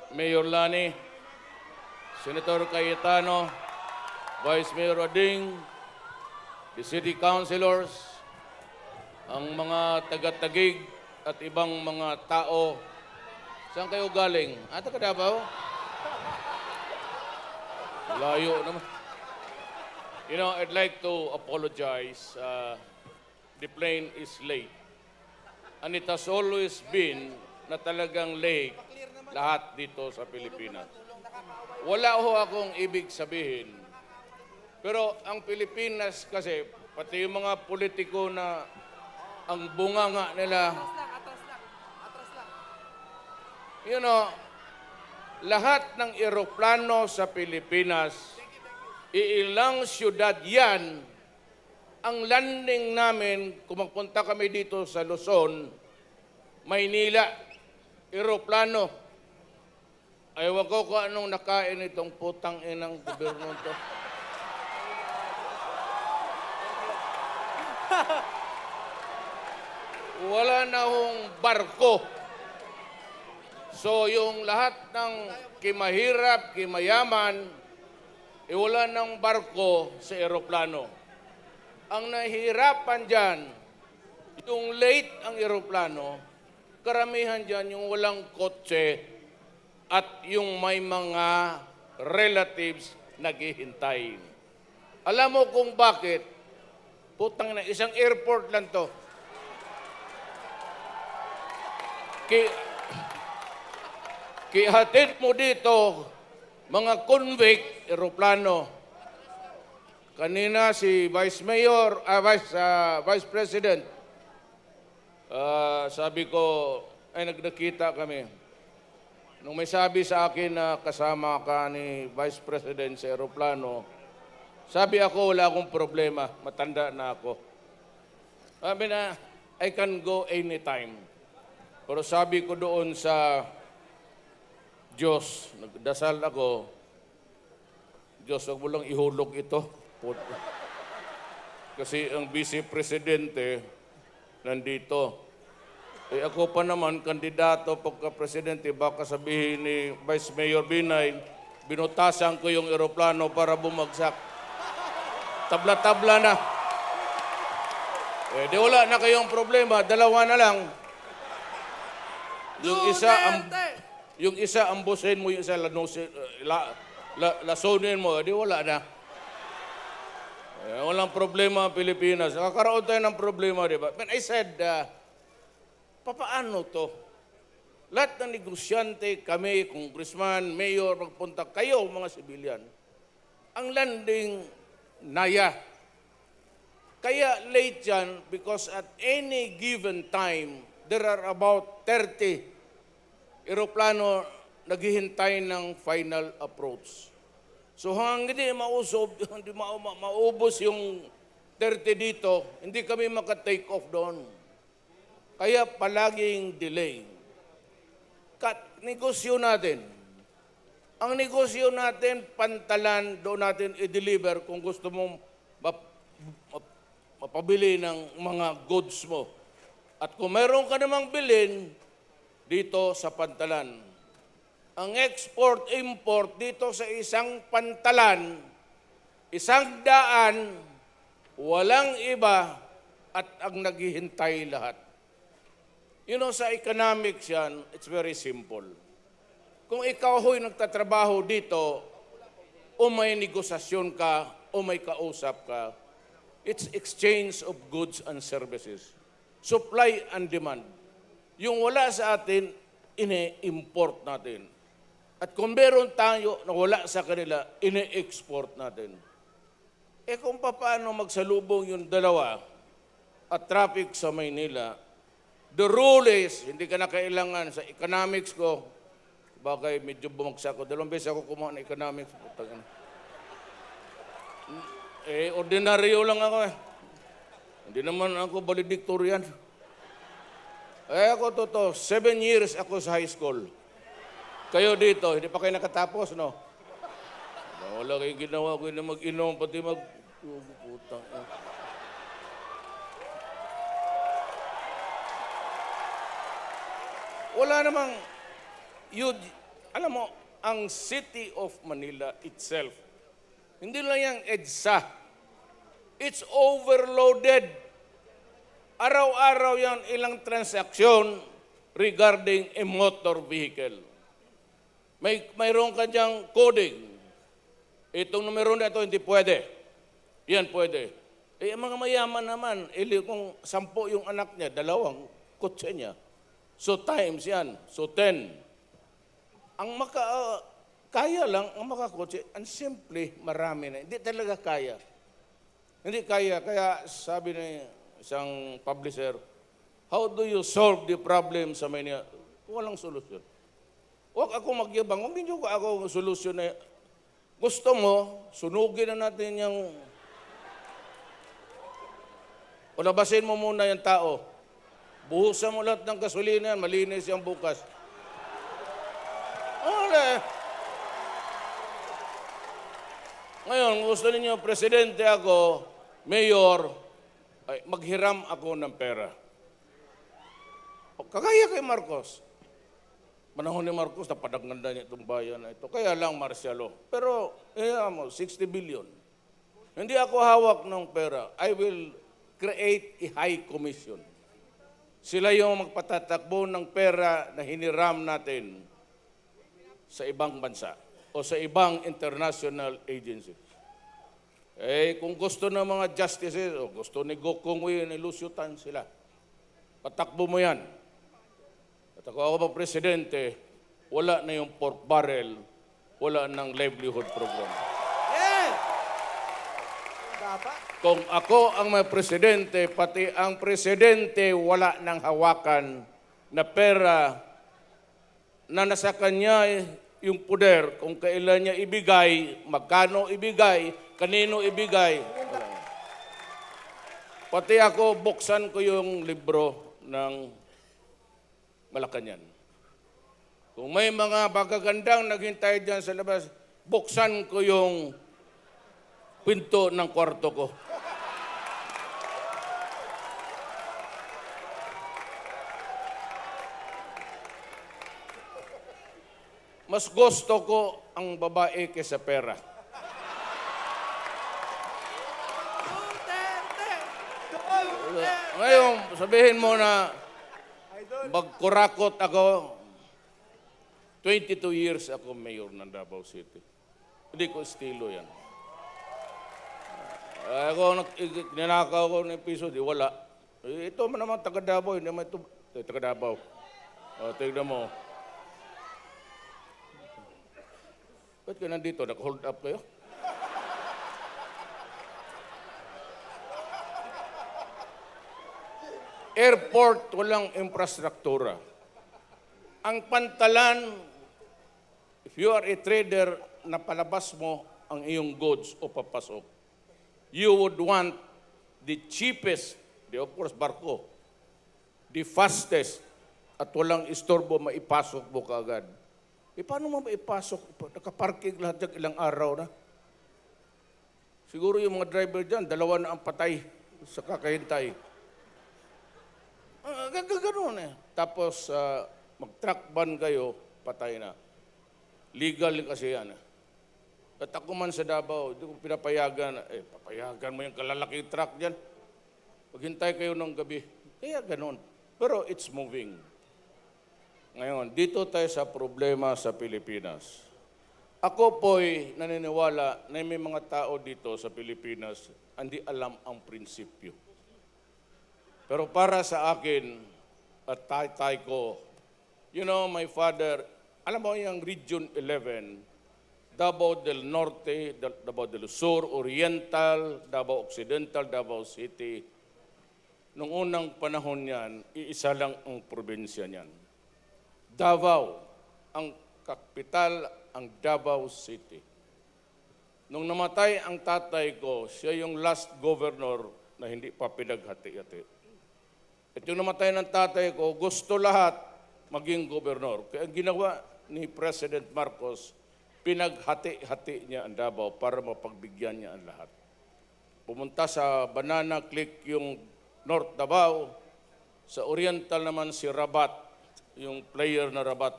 Mayor Lani, Senator Cayetano, Vice Mayor Ading, the City Councilors, ang mga taga-tagig at ibang mga tao. Saan kayo galing? Ata ka Davao? Layo naman. You know, I'd like to apologize. The plane is late. And it has always been na talagang late lahat dito sa Pilipinas. Wala ho akong ibig sabihin. Pero ang Pilipinas kasi, pati yung mga politiko na ang bunganga nila, you know, lahat ng eroplano sa Pilipinas, iilang syudad yan, ang landing namin, kung magpunta kami dito sa Luzon, Maynila, eroplano. Ayaw ko kung anong nakain itong putang inang gobyerno to. Wala na hong barko. So yung lahat ng kimahirap, kimayaman, wala ng barko sa eroplano. Ang nahihirapan dyan, yung late ang eroplano, karamihan dyan yung walang kotse at yung may mga relatives naghihintay. Alam mo kung bakit? Putang na, isang airport lang to. Kihatid mo dito, mga convict, eroplano. Kanina si Vice Mayor, Vice President, sabi ko, ay nagkita kami. Nung may sabi sa akin na kasama ka ni Vice President sa eroplano, sabi ako, wala akong problema, matanda na ako. Sabi na, I can go anytime. Pero sabi ko doon sa Diyos, nagdasal ako, Diyos, huwag mo lang ihulog ito. Kasi ang Vice Presidente nandito. Eh ako pa naman, kandidato pagka-presidente, baka sabihin ni Vice Mayor Binay, binutasan ko yung eroplano para bumagsak. Tabla-tabla na. Eh di wala na kayong problema, dalawa na lang. Yung isa ambusin mo, yung isa lasunin mo, di wala na. Walang problema ang Pilipinas. Nakakaroon tayo ng problema, di ba? But I said, papaano to? Lahat ng negosyante, kami, congressman, mayor, magpunta kayo, mga sibilyan. Ang landing, naya. Kaya late yan because at any given time, there are about 30 eroplano naghihintay ng final approach. So hanggang hindi maubos yung 30 dito, hindi kami maka-take off doon. Kaya palaging delay. Negosyo natin. Ang negosyo natin, pantalan, doon natin i-deliver kung gusto mong mapabili ng mga goods mo. At kung meron ka namang bilhin, dito sa pantalan. Ang export-import dito sa isang pantalan, isang daan, walang iba at ang naghihintay lahat. You know, sa economics yan, it's very simple. Kung ikaw ho'y nagtatrabaho dito, o may negosasyon ka, o may kausap ka, it's exchange of goods and services. Supply and demand. Yung wala sa atin, ine-import natin. At kung meron tayo na wala sa kanila, ine-export natin. Eh kung paano magsalubong yung dalawa at traffic sa Maynila, the rule is, hindi ka na kailangan sa economics ko, bagay medyo bumagsak ko. 2 beses ako kumuha ng economics. Ordinaryo lang ako eh. Hindi naman ako valedictorian. Ako totoo, 7 years ako sa high school. Kayo dito, hindi pa kayo nakatapos, no? Wala kayong ginawa ko na mag-inom, pati putang. Wala namang, Alam mo, ang City of Manila itself, hindi lang yung EDSA, it's overloaded. Araw-araw yan ilang transaksyon regarding a motor vehicle. Mayroon ka diyang coding. Itong numero na ito, hindi pwede. Yan pwede. Eh, ang mga mayaman naman, kung 10 yung anak niya, 2 kotse niya. So times yan. So 10. Ang kaya lang, ang makakotse, ang simple, marami na. Hindi talaga kaya. Hindi kaya. Kaya sabi ni isang publisher, how do you solve the problem sa Manila? Walang solusyon. Huwag ako magyabang. Huwag niyo ako solusyon na gusto mo, sunugin na natin yung o labasin mo muna yung tao. Buhusan mo lahat ng gasolina, malinis yung bukas. Wala. Ngayon, gusto ninyo, presidente ako, mayor, ay, maghiram ako ng pera. Kagaya kay Marcos. Panahon ni Marcos, napadaganda niya itong bayan na ito. Kaya lang, martialo. Pero, 60 billion. Hindi ako hawak ng pera. I will create a high commission. Sila yung magpatatakbo ng pera na hiniram natin sa ibang bansa o sa ibang international agencies. Eh, kung gusto ng mga justices o gusto ni Gokong Wei, ni Lucio Tan, sila. Patakbo mo yan. At ako bang presidente, wala na yung pork barrel, wala ng livelihood program. Yeah! Dapat. Kung ako ang may presidente, pati ang presidente wala nang hawakan na pera na nasa kanya yung poder, kung kailan niya ibigay, magkano ibigay, kanino ibigay. Pati ako, buksan ko yung libro ng Malacanang. Kung may mga bagagandang naghintay dyan sa labas, buksan ko yung pinto ng kwarto ko. Mas gusto ko ang babae kaysa pera. Duterte! Duterte! Ngayon, sabihin mo na magkurakot ako. 22 years ako mayor ng Davao City. Hindi ko estilo yan. Ako, ninakaw ko ng piso, di wala. Ito man naman taga Davao, hindi naman ito taga Davao. O, tignan mo. Ba't ka nandito? Naka-hold up kayo? Airport, walang infrastruktura. Ang pantalan, if you are a trader, na palabas mo ang iyong goods o papasok, you would want the cheapest, of course, barko, the fastest, at walang istorbo, maipasok mo kaagad. Eh, paano mo maipasok? Nakaparking lahat dyan ilang araw na. Siguro yung mga driver dyan, 2 na ang patay sa kakahintay. Ganoon eh. Tapos, mag-truck ban kayo, patay na. Legal kasi yan. At ako man sa Davao, hindi ko pinapayagan. Papayagan mo yung kalalaking truck dyan. Maghintay kayo ng gabi. Kaya ganoon. Pero it's moving. Ngayon, dito tayo sa problema sa Pilipinas. Ako po'y naniniwala na may mga tao dito sa Pilipinas hindi alam ang prinsipyo. Pero para sa akin at tatay ko, you know, my father, alam mo yung Region 11, Davao del Norte, Davao del Sur, Oriental, Davao Occidental, Davao City. Noong unang panahon niyan, iisa lang ang probinsya niyan. Davao, ang kapital, ang Davao City. Nung namatay ang tatay ko, siya yung last governor na hindi pa pinaghati-hati. At yung namatay ng tatay ko, gusto lahat maging gobernador. Kaya ang ginawa ni President Marcos, pinaghati-hati niya ang Davao para mapagbigyan niya ang lahat. Pumunta sa Banana Click yung North Davao, sa Oriental naman si Rabat, yung player na Rabat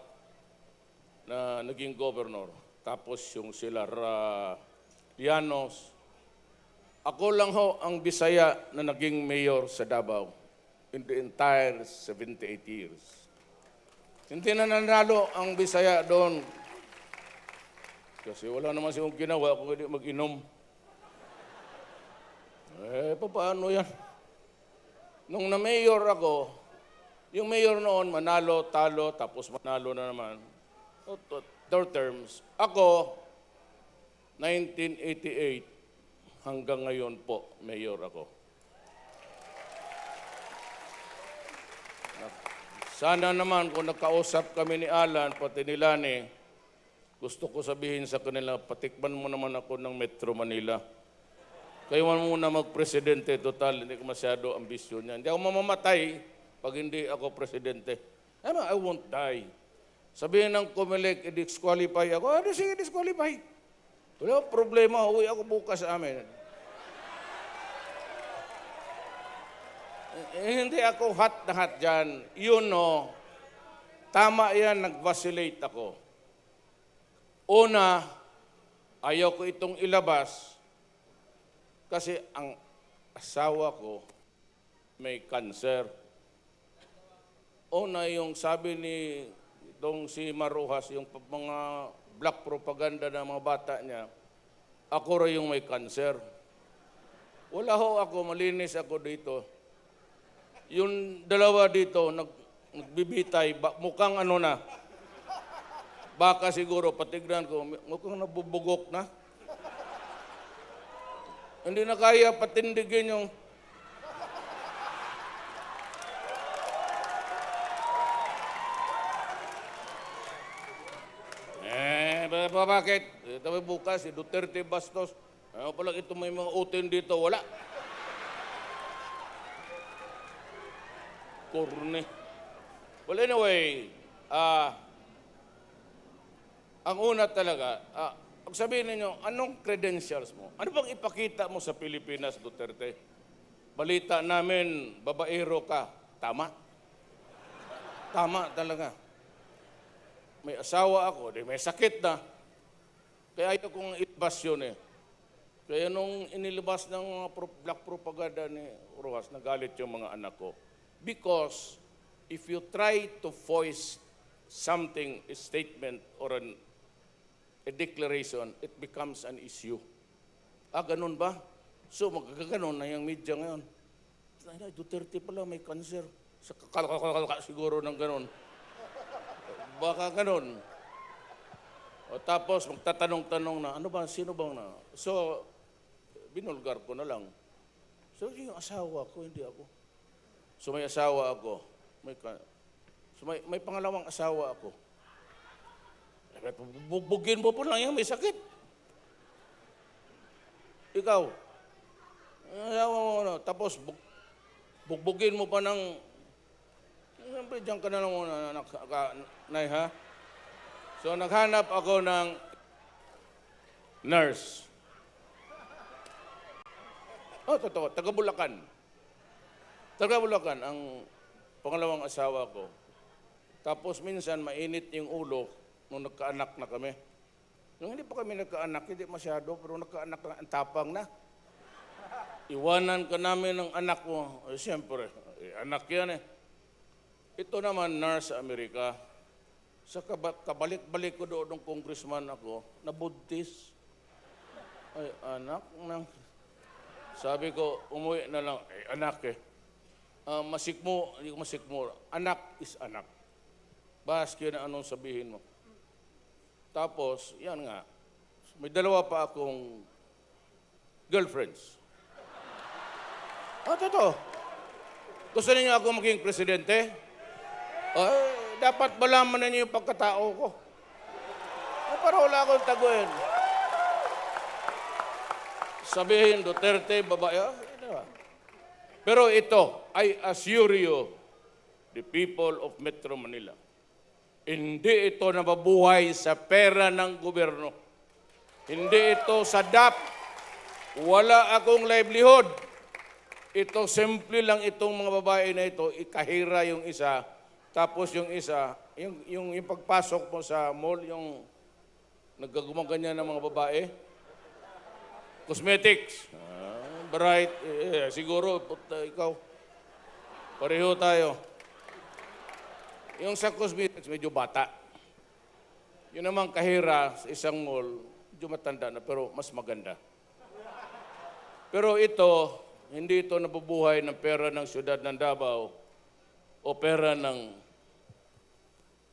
na naging governor. Tapos yung sila Llanos. Ako lang ho ang Bisaya na naging mayor sa Davao in the entire 78 years. Hindi na nanalo ang Bisaya doon. Kasi wala naman siyang ginawa kung hindi mag-inom. Paano yan? Nung na-mayor ako, yung mayor noon manalo, talo, tapos manalo na naman. Third terms. Ako, 1988, hanggang ngayon po, mayor ako. Sana naman kung nakausap kami ni Alan, pati ni Lani, gusto ko sabihin sa kanila, patikman mo naman ako ng Metro Manila. Kayo man muna mag-presidente, total, hindi ko masyado ambisyon niya. Hindi ako mamamatay pag hindi ako presidente. I won't die. Sabihin ng Comelec, i-disqualify ako. Sige, disqualify. Wala problema, uwi ako bukas sa amin. Hindi ako hot na hot dyan. Tama yan, nag-vacillate ako. Una, ayaw ko itong ilabas kasi ang asawa ko may cancer. Una, yung sabi ni si Maruhas, yung mga black propaganda ng mga bata niya, ako rin yung may cancer. Wala ho ako, malinis ako dito. Yung dalawa dito, nagbibitay, mukhang ano na. Baka siguro, patignan ko, mukhang nabubugok na. Hindi na kaya patindigin yung... Bakit? Ito bukas, si Duterte Bastos. Ano pala ito may mga utin dito? Wala. Korne. Well, anyway, ang una talaga, pag sabihin ninyo, anong credentials mo? Ano bang ipakita mo sa Pilipinas, Duterte? Balita namin, babaero ka. Tama. Tama talaga. May asawa ako, may sakit na. Kaya ayaw kong ilabas yun eh. Kaya nung inilabas ng mga black propaganda ni Rojas, nagalit yung mga anak ko. Because if you try to voice something, a statement or a declaration, it becomes an issue. Ganun ba? So magkaganon na yung media ngayon. Duterte pala may cancer. Sa siguro ng ganon. Baka ganon. O tapos magtatanong-tanong na, ano ba, sino bang na? So, binulgar ko na lang. So, yung asawa ko, hindi ako. So, may asawa ako. May pangalawang asawa ako. Bugbugin mo po lang yan, may sakit. Ikaw, asawa mo, ano, tapos bugbugin mo pa ng, siyempre, diyan ka na lang muna, nay, ha? So, naghanap ako ng nurse. Totoo, taga Bulacan. Taga Bulacan, ang pangalawang asawa ko. Tapos minsan, mainit yung ulo nung nagkaanak na kami. Nung hindi pa kami nagkaanak, hindi masyado, pero nagkaanak na, ang tapang na. Iwanan ka namin ng anak mo. Siyempre, anak yan eh. Ito naman, nurse sa Amerika. Sa kabalik-balik ko doon ng congressman ako, nabuntis. Ay, anak nang... Sabi ko, umuwi na lang. Anak eh. Masikmo, hindi ko masikmo. Anak is anak. Baski na anong sabihin mo. Tapos, yan nga. May dalawa pa akong girlfriends. Totoo. Gusto niyo ako maging presidente? Dapat malaman ninyo yung pagkatao ko. Para wala akong taguin. Sabihin, Duterte, babae. Pero ito, I assure you, the people of Metro Manila, hindi ito nababuhay sa pera ng gobyerno. Hindi ito sa DAP. Wala akong livelihood. Ito, simple lang itong mga babae na ito, ikahira yung isa, Tapos yung isa, yung pagpasok mo sa mall, yung nagkagumaganyan ng mga babae, cosmetics. Bright, siguro, puta, ikaw, pareho tayo. Yung sa cosmetics, medyo bata. Yun naman kahira sa isang mall, medyo matanda na, pero mas maganda. Pero ito, hindi ito nabubuhay ng pera ng siyudad ng Davao o pera ng...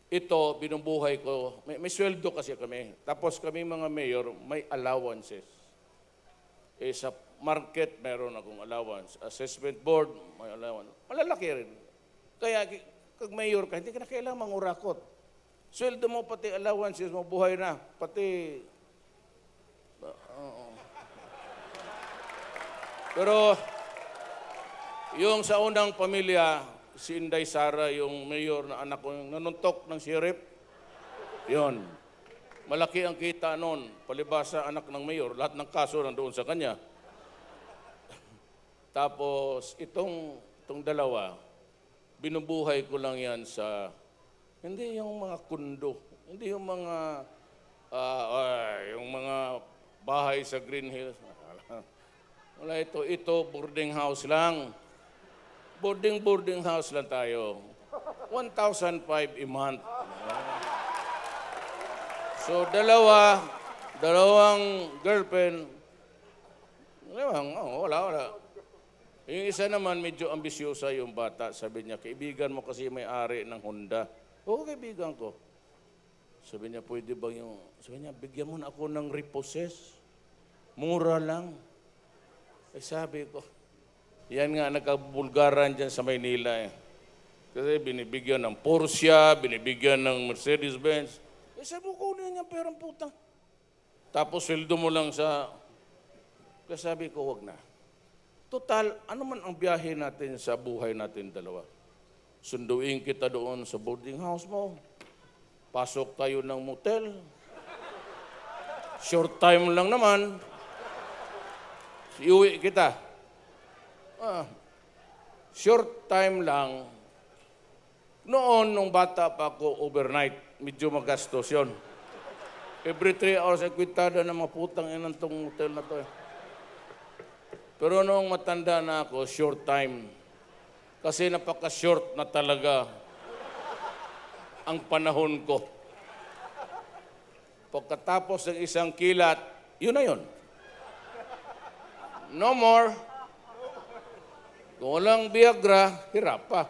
Ito, binubuhay ko. May sweldo kasi kami. Tapos kami mga mayor, may allowances. Sa market, meron akong allowance. Assessment board, may allowance. Malalaki rin. Kaya, kag mayor ka, hindi ka na kailangan mangurakot. Sweldo mo, pati allowances mo, buhay na. Pati... Pero, yung sa unang pamilya, si Inday Sara, yung mayor na anak ko, yung nanuntok ng sheriff, yun. Malaki ang kita noon. Palibasa anak ng mayor, lahat ng kaso nandoon sa kanya. Tapos, itong dalawa, binubuhay ko lang yan sa, hindi yung mga kundo, hindi yung mga bahay sa Green Hills. Wala ito boarding house lang. Boarding house lang tayo. 1,500 a month. So, dalawang girlfriend, wala. Yung isa naman, medyo ambisyosa yung bata. Sabi niya, kaibigan mo kasi may-ari ng Honda. Oo, kaibigan ko. Sabi niya, pwede bang sabi niya, bigyan mo na ako ng repossess. Mura lang. Sabi ko, yan nga, nagkabulgaran dyan sa Maynila eh. Kasi binibigyan ng Porsche, binibigyan ng Mercedes-Benz. Sabi ko, kunin niya perang putang. Tapos sweldo mo lang sa... Kaya sabi ko, wag na. Total, ano man ang biyahe natin sa buhay natin dalawa? Sunduin kita doon sa boarding house mo. Pasok tayo ng motel. Short time lang naman. Iuwi kita. Short time lang. Noon, nung bata pa ako, overnight, medyo magastos yun. Every 3 hours, ay kwitada na maputang inang tong hotel na to. Pero noong matanda na ako, short time. Kasi napaka-short na talaga ang panahon ko. Pagkatapos ng isang kilat, yun na yun. No more. Kung walang Viagra, hirap pa.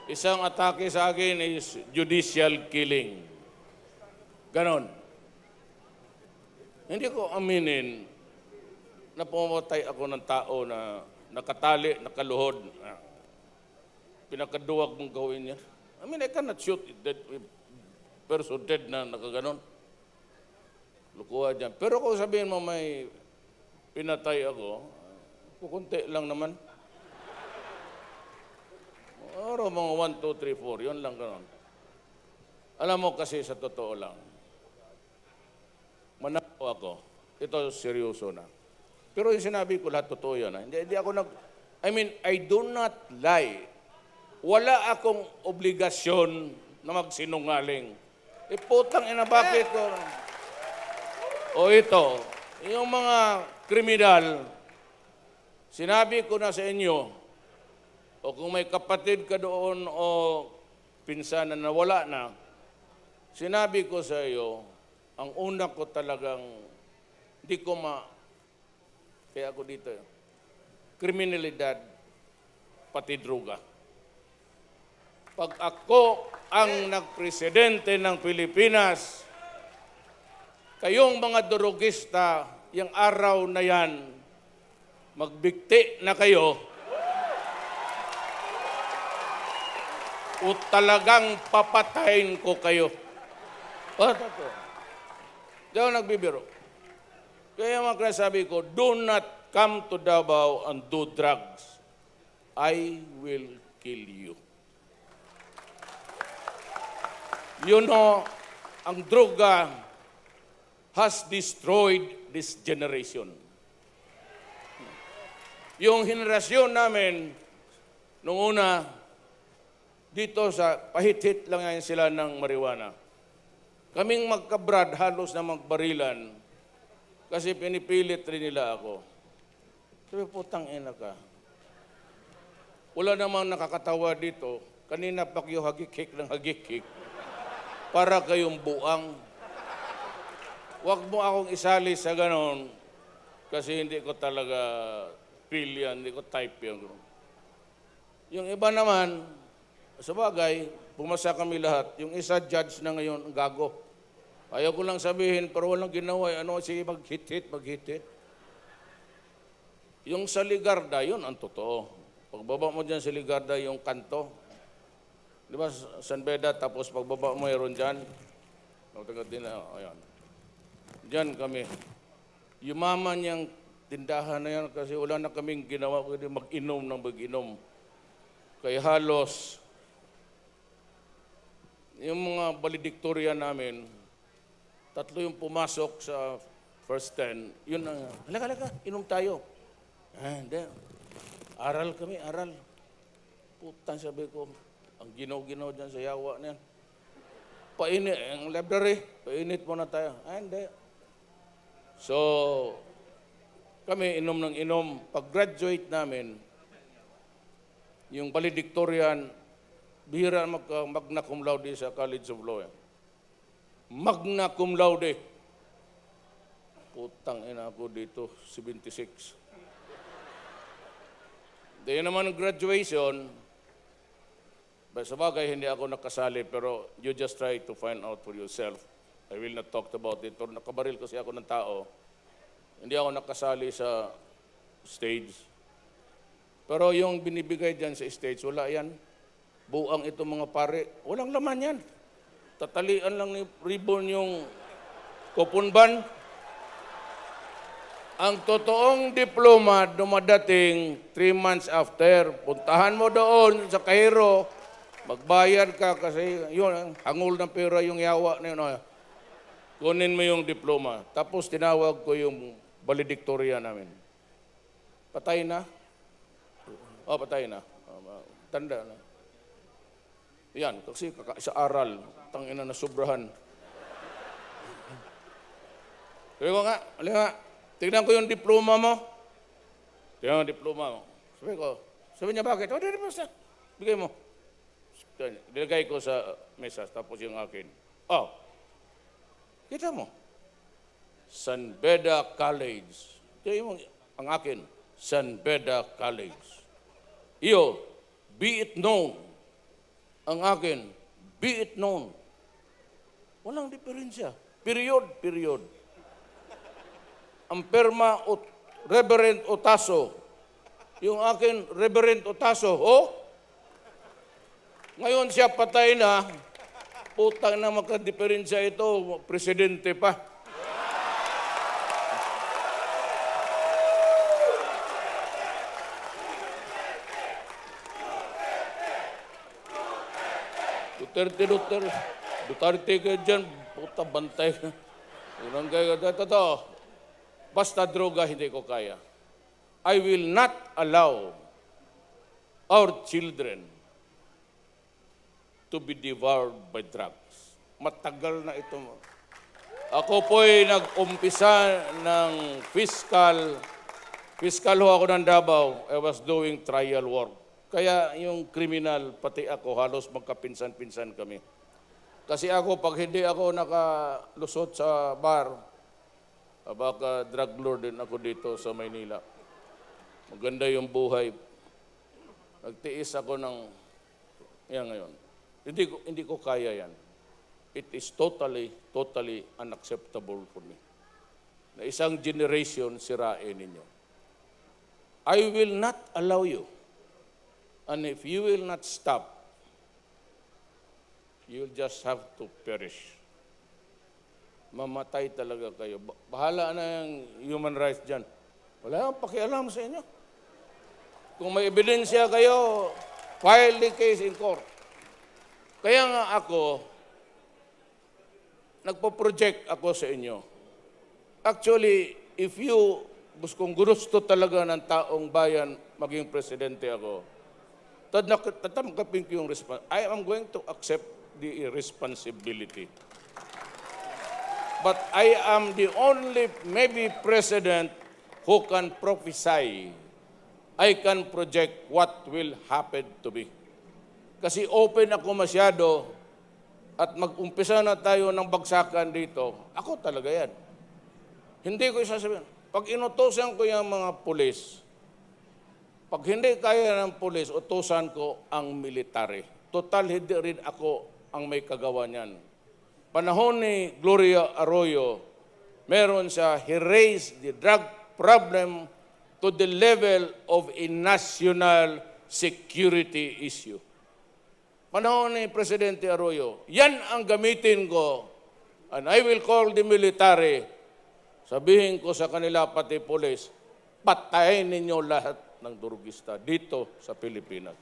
Isang atake sa akin is judicial killing. Ganon. Hindi ko aminin na pumatay ako ng tao na nakatali, nakaluhod. Pinakaduwag mong gawin niya. I mean, I cannot shoot dead person dead na nakaganon. Lukuha dyan. Pero kung sabihin mo may pinatay ako, kukunti lang naman. Oro mga 1, 2, 3, 4, yun lang ganon. Alam mo kasi sa totoo lang, manako ako, ito seryoso na. Pero yung sinabi ko lahat totoo yan. Hindi ako I do not lie. Wala akong obligasyon na magsinungaling. Putang ina, bakit ko? O ito, yung mga kriminal, sinabi ko na sa inyo, o kung may kapatid ka doon o pinsan na nawala na, sinabi ko sa iyo, ang una ko talagang, hindi ko kaya ako dito, kriminalidad, pati droga. Pag ako ang nagpresidente ng Pilipinas, kayong mga drogista, yung araw na yan, magbikti na kayo, o talagang papatayin ko kayo. Di ako nagbibiro. Kaya mga sabi ko, do not come to Davao and do drugs. I will kill you. You know, ang droga has destroyed this generation. Yung henerasyon namin, nung una, dito sa pahit-hit lang yan sila ng marijuana. Kaming magkabrad, halos na magbarilan, kasi pinipilit rin nila ako. Sabi, putang ina ka. Wala namang nakakatawa dito. Kanina pa kayo hagikik ng hagikik. Para kayong buang. Huwag mo akong isali sa ganon. Kasi hindi ko talaga feel yan, hindi ko type yan. Yung iba naman, sa bagay, pumasa kami lahat. Yung isa judge na ngayon, ang gago. Ayaw ko lang sabihin, pero walang ginawa. Ano, sige, mag-hit-hit, mag-hit-hit. Yung sa Ligarda, yun ang totoo. Pagbaba mo dyan sa Ligarda, yung kanto. Di ba, San Beda, tapos pagbaba mo mayroon dyan. Ayan. Dyan kami. Yumaman yung tindahan na yan kasi wala na kaming ginawa kundi mag-inom ng mag-inom. Kaya halos, yung mga valedictoria namin, 3 yung pumasok sa first 10, yun na, halika, inom tayo. Hindi. Aral kami, aral. Putan, sabi ko, ang ginaw-ginaw dyan sa yawa na yan. Painit, ang library, painit muna tayo. Hindi. So, kami inom ng inom. Pag-graduate namin, yung valedictorian, bihira magna cum laude sa College of Law. Magna cum laude. Putang ina ako dito, 76. Dahil naman ng graduation, sa bagay hindi ako nakasali, pero you just try to find out for yourself. I will not talk about it, pero nakabaril kasi ako ng tao. Hindi ako nakasali sa stage. Pero yung binibigay dyan sa stage, wala yan. Buang itong mga pare. Walang laman yan. Tatalian lang ni ribbon yung kupunban. Ang totoong diploma dumadating 3 months after. Puntahan mo doon sa Cairo, magbayad ka kasi yun, hangul ng pera yung yawa na yun. Kunin mo yung diploma. Tapos tinawag ko yung valedictoria namin. Patay na? Patay na. Tanda na. Yan, kasi sa aral, tangina na sobrahan. Sabi ko nga, tignan ko yung diploma mo. Tignan ko yung diploma mo. Sabi niya, bakit? Di basta. Bigay mo. Nilagay ko sa mesa, tapos yung akin. Kita mo. San Beda College. Kaya mo, ang akin, San Beda College. Iyo, be it known. Ang akin, be it known. Walang diferensya. Period. Ang perma, Reverend Otaso. Yung akin, Reverend Otaso. Ngayon siya patay na, putang na magka-diferensya ito, presidente pa. Duterte ka dyan, puta, bantay ka. Unang kaya ka, totoo. Basta droga, hindi ko kaya. I will not allow our children to be devoured by drugs. Matagal na ito. Ako po'y nag-umpisa ng fiscal ho ako ng Davao. I was doing trial work. Kaya yung kriminal, pati ako, halos magkapinsan-pinsan kami. Kasi ako, pag hindi ako nakalusot sa bar, baka drug lord din ako dito sa Maynila. Maganda yung buhay. Nagtiis ako ng, yan ngayon. Hindi ko kaya yan. It is totally unacceptable for me. Na isang generation sirain ninyo. I will not allow you. And if you will not stop, you'll just have to perish. Mamatay talaga kayo. Bahala na yung human rights dyan. Wala akong pakialam sa inyo. Kung may ebidensya kayo, file the case in court. Kaya nga ako, nagpo-project ako sa inyo. Actually, if you kung gusto talaga ng taong bayan maging presidente ako, tatanggapin ko yung I am going to accept the responsibility. But I am the only maybe president who can prophesy. I can project what will happen to me. Kasi open ako masyado at mag-umpisa na tayo ng bagsakan dito, ako talaga yan. Hindi ko isasabihin. Pag inutosan ko yung mga pulis, pag hindi kaya ng pulis, utusan ko ang military. Total, hindi rin ako ang may kagawa niyan. Panahon ni Gloria Arroyo, meron siya, he raised the drug problem to the level of a national security issue. Panahon ni Presidente Arroyo, yan ang gamitin ko, and I will call the military, sabihin ko sa kanila pati pulis, patayin ninyo lahat ng durugista dito sa Pilipinas.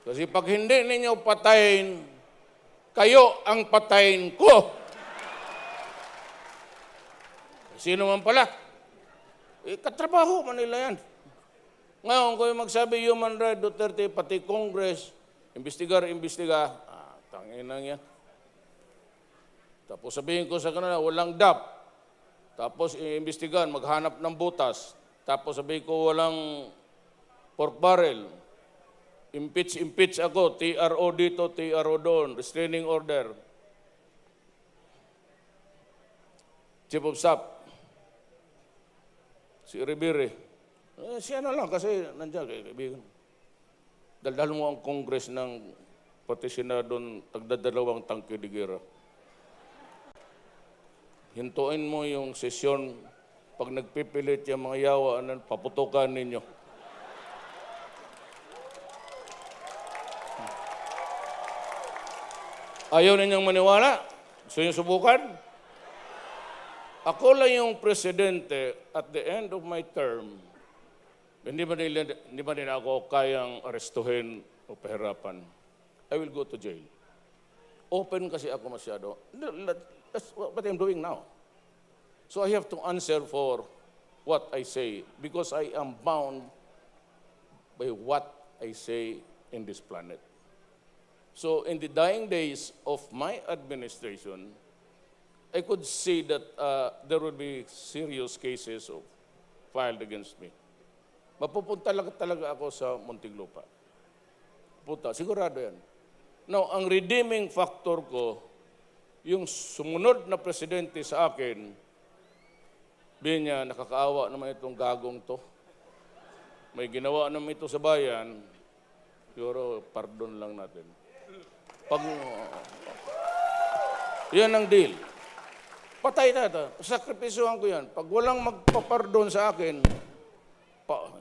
Kasi pag hindi ninyo patayin, kayo ang patayin ko. Sino man pala? Katrabaho man nila yan. Ngayon, kung magsabi Human Rights Duterte, pati Congress, imbestiga, tangin lang yan. Tapos sabihin ko sa kanila, walang DAP. Tapos iimbestigan, maghanap ng butas. Tapos sabihin ko, walang pork barrel. Impeach ako, TRO dito, TRO doon, restraining order. Chief of Staff, si Ribere, siya na lang kasi nandiyan, kaibigan. Daldal mo ang Congress ng pati Senado, tagdadalawang tangke de guerra. Hintuin mo yung sesyon, pag nagpipilit yung mga yawa, paputukan ninyo. Ayaw ninyong maniwala? Gusto niyo subukan? Ako lang yung presidente at the end of my term, hindi ba nila ako kayang arestuhin o pahirapan. I will go to jail. Open kasi ako masyado. That's what I'm doing now. So I have to answer for what I say because I am bound by what I say in this planet. So in the dying days of my administration, I could see that there would be serious cases filed against me. Mapupunta talaga ako sa Muntinlupa. Punta, sigurado yan. Now, ang redeeming factor ko, yung sumunod na presidente sa akin, bihin niya, nakakaawa naman itong gagong to. May ginawa naman ito sa bayan, siguro pardon lang natin. Yan ang deal. Patay na ito. Sakripisyuhan ko yan. Pag walang magpapardon sa akin,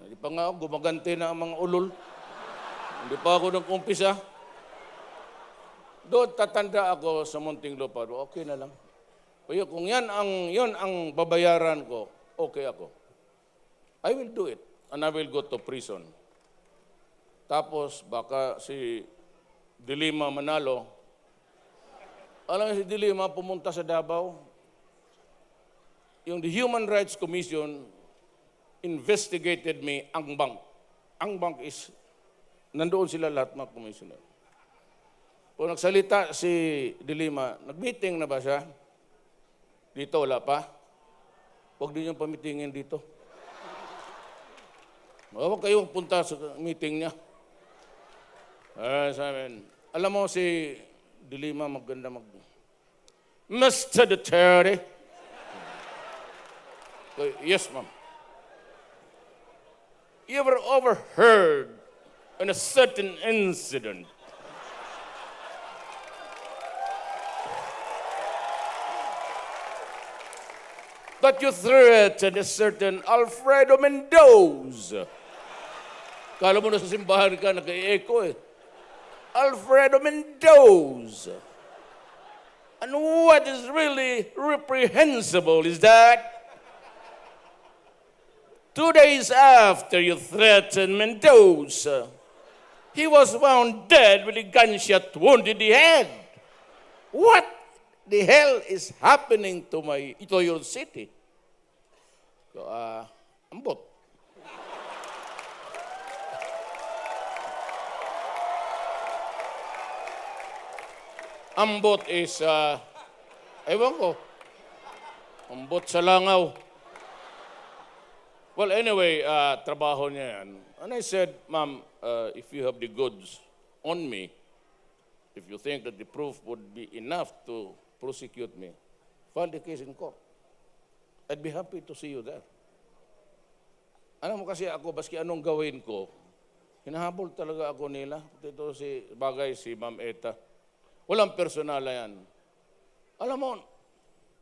hindi pa nga ako, gumaganti na ang mga ulol. Hindi pa ako nag-umpisa. Doon tatanda ako sa Muntinlupa. Okay na lang. Kaya kung yan ang babayaran ko, okay ako. I will do it. And I will go to prison. Tapos baka si Dilima manalo. Alam mo si Dilima pumunta sa Davao. Yung the Human Rights Commission investigated me, ang bank. Ang bank is, nandoon sila lahat mga commissioner. Kung nagsalita si Dilima, nag-meeting na ba siya? Dito, wala pa? Huwag din yung pamitingin dito. Huwag kayong punta sa meeting niya. Sa amin. Alam mo si Dilima, maganda Mr. Duterte. Yes, ma'am. You ever overheard in a certain incident that you threatened a certain Alfredo Mendoza? Kala mo na sa simbahan ka, nag-i-echo eh. Alfredo Mendoza. And what is really reprehensible is that 2 days after you threatened Mendoza, he was found dead with a gunshot wound in the head. What the hell is happening to your city? So, ambot. Ambot is, ewan ko, ambot sa langaw. Well, anyway, trabaho niya yan. And I said, ma'am, if you have the goods on me, if you think that the proof would be enough to prosecute me, file the case in court. I'd be happy to see you there. Alam mo kasi ako, baski anong gawin ko, hinahabol talaga ako nila. Ito si Ma'am Eta. Walang personala yan. Alam mo,